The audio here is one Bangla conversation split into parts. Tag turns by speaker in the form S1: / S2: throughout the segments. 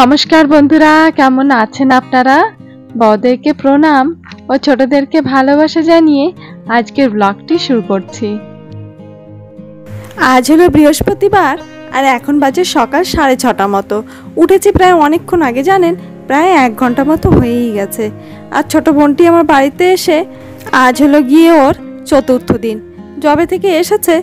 S1: নমস্কার বন্ধুরা, কেমন আছেন আপনারা? বড়দেরকে প্রণাম ও ছোটদেরকে ভালোবাসা জানিয়ে আজকের ব্লগটি শুরু করছি।
S2: আজ হলো বৃহস্পতিবার আর এখন বাজে সকাল 6:30 মতো। উঠেছি প্রায় অনেকক্ষণ আগে, জানেন, প্রায় 1 ঘন্টা মতো হয়েই গেছে। আর ছোট বোনটি আমার বাড়িতে এসে আজ হলো গিয়ে ওর 4র্থ দিন। যবে থেকে এসেছে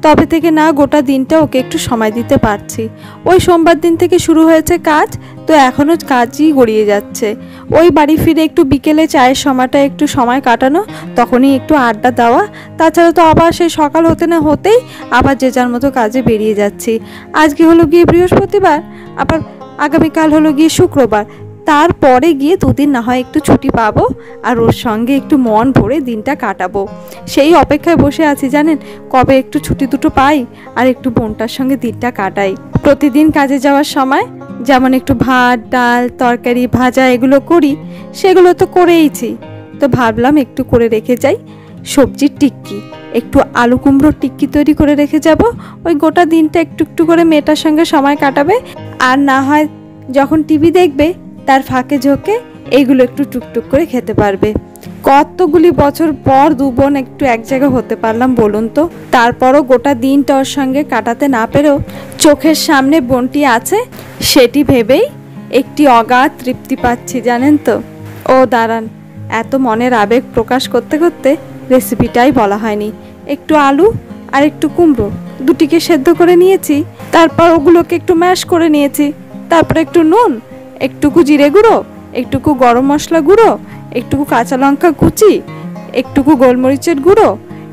S2: তবে থেকে না গোটা দিনটা ওকে একটু সময় দিতে পারছি। ওই সোমবার দিন থেকে শুরু হয়েছে কাজ, তো এখনও কাজই গড়িয়ে যাচ্ছে। ওই বাড়ি ফিরে একটু বিকেলে চায়ের সময়টা একটু সময় কাটানো, তখনই একটু আড্ডা দেওয়া। তাছাড়া তো আবার সেই সকাল হতে না হতেই আবার যে যার মতো কাজে বেরিয়ে যাচ্ছি। আজকে হলো গিয়ে বৃহস্পতিবার, আবার আগামীকাল হলো গিয়ে শুক্রবার। তারপরে গিয়ে 2 দিন না হয় একটু ছুটি পাবো আর ওর সঙ্গে একটু মন ভরে দিনটা কাটাবো। সেই অপেক্ষায় বসে আছি, জানেন, কবে একটু ছুটি দুটো পাই আর একটু বোনটার সঙ্গে দিনটা কাটাই। প্রতিদিন কাজে যাওয়ার সময় যেমন একটু ভাত, ডাল, তরকারি, ভাজা এগুলো করি, সেগুলো তো করেইছি। তো ভাবলাম একটু করে রেখে যাই সবজির টিক্কি, একটু আলু কুমড়োর টিক্কি তৈরি করে রেখে যাব। ওই গোটা দিনটা একটু একটু করে মেয়েটার সঙ্গে সময় কাটাবে, আর না হয় যখন টিভি দেখবে তার ফাঁকে ঝোঁকে এইগুলো একটু টুকটুক করে খেতে পারবে। কতগুলি বছর পর 2 বোন একটু এক জায়গায় হতে পারলাম বলুন তো। তারপরও গোটা দিনটা ওর সঙ্গে কাটাতে না পেরেও চোখের সামনে বোনটি আছে সেটি ভেবেই একটি অগাধ তৃপ্তি পাচ্ছি, জানেন তো। ও দাঁড়ান, এত মনের আবেগ প্রকাশ করতে করতে রেসিপিটাই বলা হয়নি। একটু আলু আর একটু কুমড়ো দুটিকে সেদ্ধ করে নিয়েছি, তারপর ওগুলোকে একটু ম্যাশ করে নিয়েছি। তারপর একটু নুন, একটুকু জিরে গুঁড়ো, একটুকু গরম মশলা গুঁড়ো, একটুকু কাঁচা লঙ্কা কুচি, একটুকু গোলমরিচের গুঁড়ো,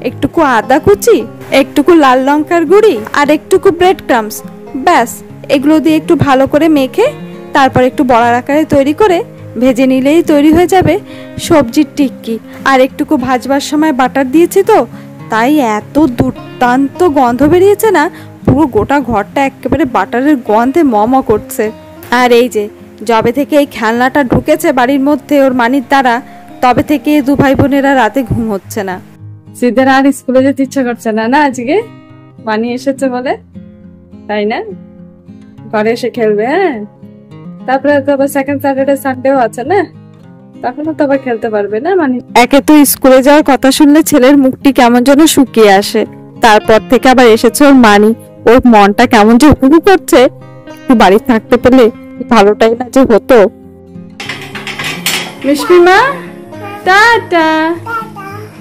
S2: একটুকু আদা কুচি, একটুকু লাল লঙ্কার গুঁড়ি আর একটুকু ব্রেড ক্রাম্বস। ব্যাস, এগুলো দিয়ে একটু ভালো করে মেখে তারপর একটু বড়ার আকারে তৈরি করে ভেজে নিলেই তৈরি হয়ে যাবে সবজির টিক্কি। আর একটুকু ভাজবার সময় বাটার দিয়েছি, তো তাই এত দুর্দান্ত গন্ধ বেরিয়েছে না, পুরো গোটা ঘরটা একেবারে বাটারের গন্ধে ম করছে। আর এই যে যবে থেকে এই খেলনাটা ঢুকেছে বাড়ির মধ্যে ওর মানির দ্বারা, তবে থেকে 2 ভাই বোনেরা রাতে ঘুম হচ্ছে না।
S1: সিদের আর স্কুলে যেতে ইচ্ছা করছে না, না আজকে মানি এসেছে বলে, তাই না? ঘরে এসে খেলবে। হ্যাঁ, তারপরে তো আবার সেকেন্ড স্যাটারডে সানডেও আছে না, তখনও তো আবার খেলতে পারবে না মানি।
S2: একে তো স্কুলে যাওয়ার কথা শুনলে ছেলের মুখটি কেমন যেন শুকিয়ে আসে, তারপর থেকে আবার এসেছে ওর মানি। ওর মনটা কেমন যে উপভোগ করছে, একটু বাড়ি থাকতে পেলে ভালোটাই না যে হতো।
S1: মিষ্টি মা, টাটা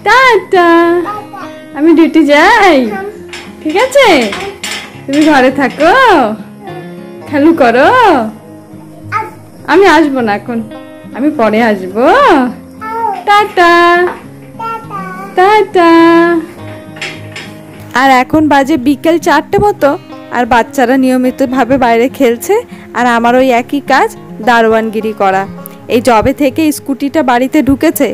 S1: টাটা, আমি ডিউটি যাই, ঠিক আছে? তুমি ঘরে থাকো, খেলু করো, আমি আসবো না এখন, আমি পরে আসবো। Tata tata.
S2: আর এখন বাজে বিকেল 4টে মতো, আর বাচ্চারা নিয়মিতভাবে বাইরে খেলছে, আর আমার ওই একই কাজ, দারোয়ানগিরি করা। এই যবে থেকে স্কুটিটা বাড়িতে ঢুকেছে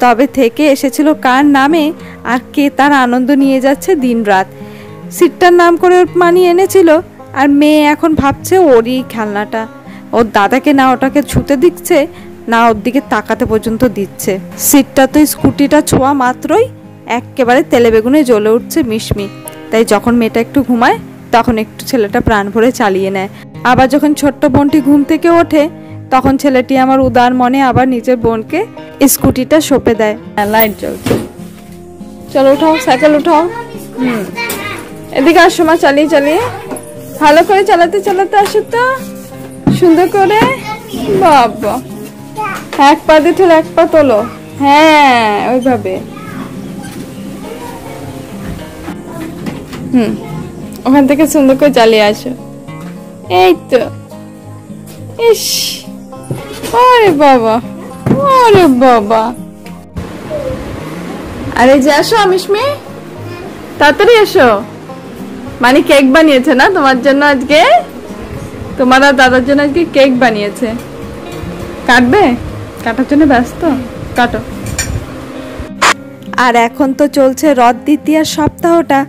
S2: তবে থেকে এসেছিল কার নামে আর কে তার আনন্দ নিয়ে যাচ্ছে দিন রাত। সিটটার নাম করে ওর মানি এনেছিল, আর মেয়ে এখন ভাবছে ওরই খেলনাটা। ওর দাদাকে না ওটাকে ছুতে দিচ্ছে, না ওর দিকে তাকাতে পর্যন্ত দিচ্ছে। সিটটা তো স্কুটিটা ছোঁয়া মাত্রই একেবারে তেলে বেগুনে জ্বলে উঠছে মিশমি। তাই যখন মেয়েটা একটু ঘুমায় তখন একটু ছেলেটা প্রাণ ভরে চালিয়ে নেয়। আবার যখন ছোট্ট বোনটি ঘুম থেকে ওঠে তখন ছেলেটি আমার উদার মনে আবার নিজের বোনকে স্কুটিটা সঁপে দেয়।
S1: লাইট জ্বলছে, চলো উঠাও, সাইকেল উঠাও। এদিকে আসো মা, চালিয়ে চালিয়ে ভালো করে চালাতে চালাতে আসো তো, সুন্দর করে। বাবা, এক পা দিয়ে ঠেলে এক পা তোলো, হ্যাঁ ওইভাবে। ওখান থেকে সুন্দর করে চালিয়ে আসো, এই তো। ইস, আরে বাবা, আরে বাবা। আরে যে আসো মিশমি, তাড়াতাড়ি এসো। মানে কেক বানিয়েছে না তোমার জন্য আজকে, তোমার আর দাদার জন্য আজকে কেক বানিয়েছে। কাটবে? কাটার জন্য ব্যস্ত, কাটো।
S2: আর এখন তো চলছে রথ দ্বিতীয়ার সপ্তাহটা,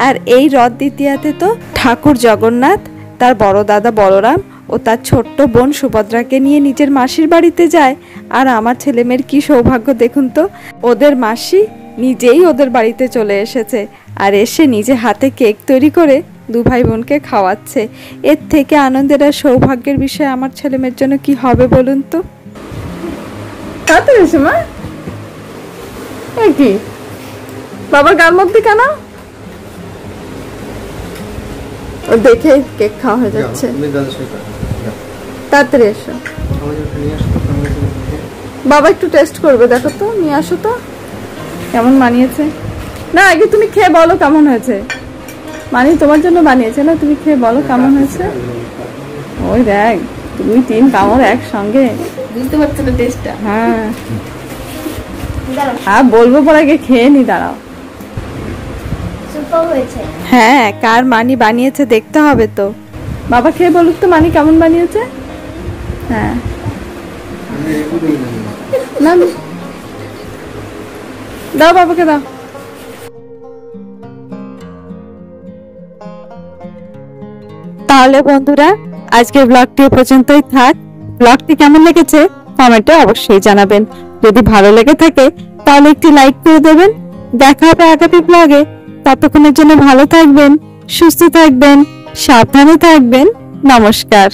S2: আর এই রথ দ্বিতীয়াতে তো ঠাকুর জগন্নাথ তার বড় দাদা বলরাম ও তার ছোট্ট বোন সুভদ্রাকে নিয়ে নিজের মাসির বাড়িতে যায়। আর আমার ছেলেমেয়ের কি সৌভাগ্য দেখুন তো, ওদের মাসি নিজেই ওদের বাড়িতে চলে এসেছে, আর এসে নিজে হাতে কেক তৈরি করে দু ভাই বোনকে খাওয়াচ্ছে। এর থেকে আনন্দের আর সৌভাগ্যের বিষয় আমার ছেলে মেয়ের জন্য কি হবে বলুন তো।
S1: তাড়াতাড়ি এসো মা। এই কি বাবার গাল মধ্যে কেন? ও দেখে কেক খাওয়া হয়ে যাচ্ছে। তাড়াতাড়ি এসো। বাবা একটু টেস্ট করবে, দেখো তো, নিয়ে আসো তো কেমন বানিয়েছে। না আগে তুমি খেয়ে বলো কেমন হয়েছে। মানে তোমার জন্য বানিয়েছে না, তুমি খেয়ে বলো কেমন হয়েছে। ওই দেখ 2-3 কামড় একসঙ্গে, বুঝতে পারছো না টেস্টটা? হ্যাঁ আর বলবো পরে, আগে খেয়ে নি, দাঁড়াও।
S2: হ্যাঁ, কার মানি বানিয়েছে দেখতে হবে তো।
S1: বাবা খেয়ে বলুক তো মানি কেমন বানিয়েছে। হ্যাঁ না দাও, বাবাকে দাও।
S2: তাহলে বন্ধুরা, আজকের ব্লগটি এ পর্যন্তই থাক। ব্লগটি কেমন লেগেছে কমেন্টে অবশ্যই জানাবেন। যদি ভালো লেগে থাকে তাহলে একটি লাইক করে দেবেন। দেখা হবে আগামী ব্লগে। ততক্ষণের জন্য ভালো থাকবেন, সুস্থ থাকবেন, সাবধানে থাকবেন। নমস্কার।